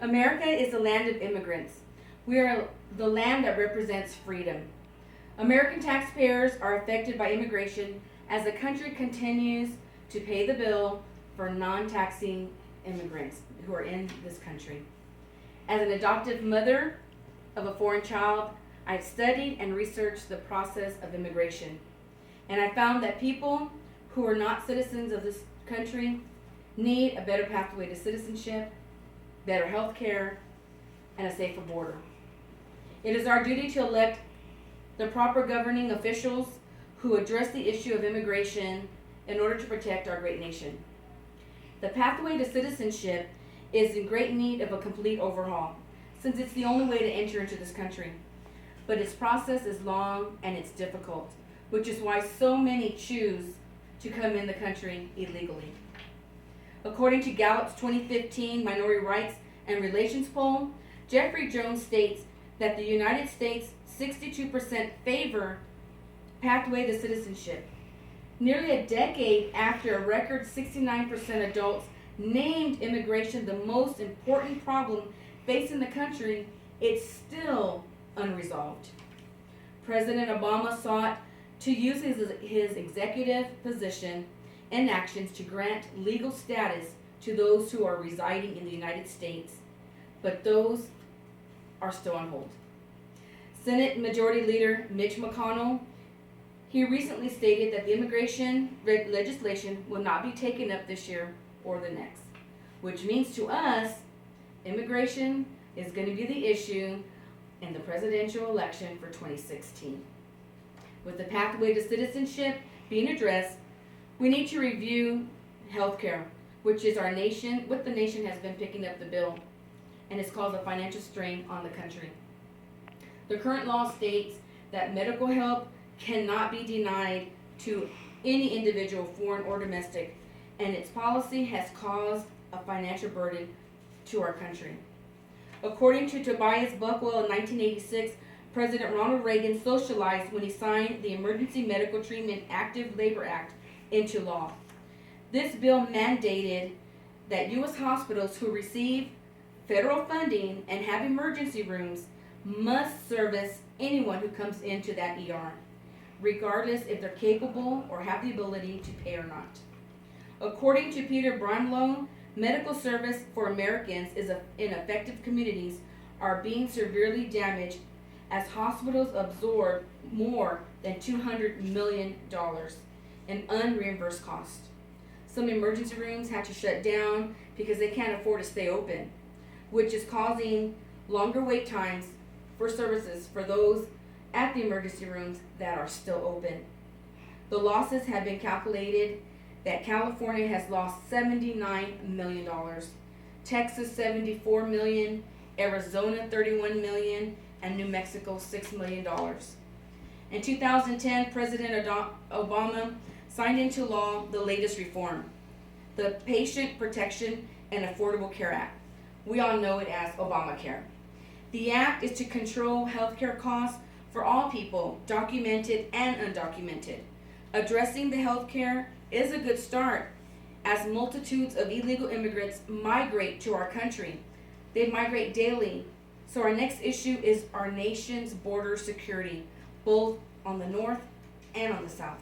America is the land of immigrants. We are the land that represents freedom. American taxpayers are affected by immigration as the country continues to pay the bill for non-taxing immigrants who are in this country. As an adoptive mother of a foreign child, I've studied and researched the process of immigration, and I found that people who are not citizens of this country need a better pathway to citizenship, better health care, and a safer border. It is our duty to elect the proper governing officials who address the issue of immigration in order to protect our great nation. The pathway to citizenship is in great need of a complete overhaul, since it's the only way to enter into this country. But its process is long and it's difficult, which is why so many choose to come in the country illegally. According to Gallup's 2015 Minority Rights and Relations poll, Jeffrey Jones states that the United States 62% favor pathway to citizenship. Nearly a decade after a record 69% adults named immigration the most important problem facing the country, it's still unresolved. President Obama sought to use his executive position and actions to grant legal status to those who are residing in the United States, but those are still on hold. Senate Majority Leader Mitch McConnell, he recently stated that the immigration legislation will not be taken up this year or the next, which means to us, immigration is going to be the issue in the presidential election for 2016. With the pathway to citizenship being addressed, we need to review healthcare, which is what the nation has been picking up the bill, and it's caused a financial strain on the country. The current law states that medical help cannot be denied to any individual, foreign or domestic, and its policy has caused a financial burden to our country. According to Tobias Buckwell in 1986, President Ronald Reagan socialized when he signed the Emergency Medical Treatment Active Labor Act into law. This bill mandated that U.S. hospitals who receive federal funding and have emergency rooms must service anyone who comes into that ER, regardless if they're capable or have the ability to pay or not. According to Peter Brimlow, medical service for Americans in affected communities are being severely damaged as hospitals absorb more than $200 million in unreimbursed costs. Some emergency rooms had to shut down because they can't afford to stay open, which is causing longer wait times for services for those at the emergency rooms that are still open. The losses have been calculated that California has lost $79 million, Texas $74 million, Arizona $31 million, and New Mexico $6 million. In 2010, President Obama signed into law the latest reform, the Patient Protection and Affordable Care Act. We all know it as Obamacare. The act is to control healthcare costs for all people, documented and undocumented. Addressing the healthcare is a good start, as multitudes of illegal immigrants migrate to our country. They migrate daily. So our next issue is our nation's border security, both on the north and on the south.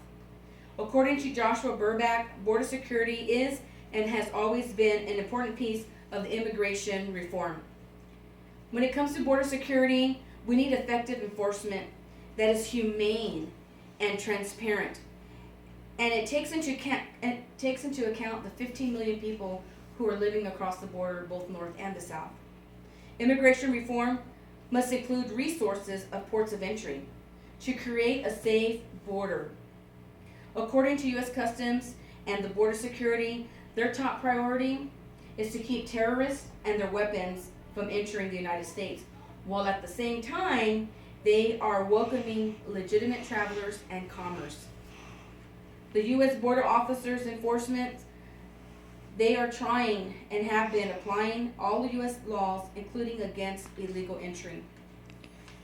According to Joshua Burback, border security is and has always been an important piece of the immigration reform. When it comes to border security, we need effective enforcement that is humane and transparent. And it takes into account the 15 million people who are living across the border, both north and the south. Immigration reform must include resources of ports of entry to create a safe border. According to U.S. Customs and the Border Security, their top priority is to keep terrorists and their weapons from entering the United States, while at the same time, they are welcoming legitimate travelers and commerce. The U.S. Border Officers Enforcement, they are trying and have been applying all the U.S. laws, including against illegal entry.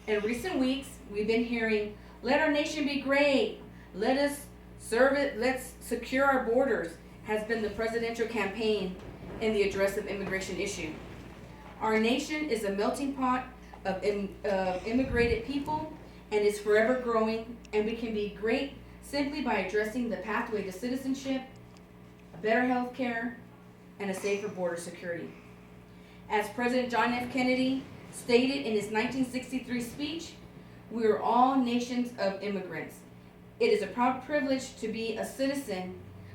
In recent weeks, we've been hearing, "Let our nation be great. Let us serve it. Let's secure our borders," has been the presidential campaign in the address of immigration issue. Our nation is a melting pot of immigrated people and is forever growing, and we can be great simply by addressing the pathway to citizenship, better health care, and a safer border security. As President John F. Kennedy stated in his 1963 speech, we are all nations of immigrants. It is a proud privilege to be a citizen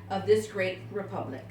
of this great republic.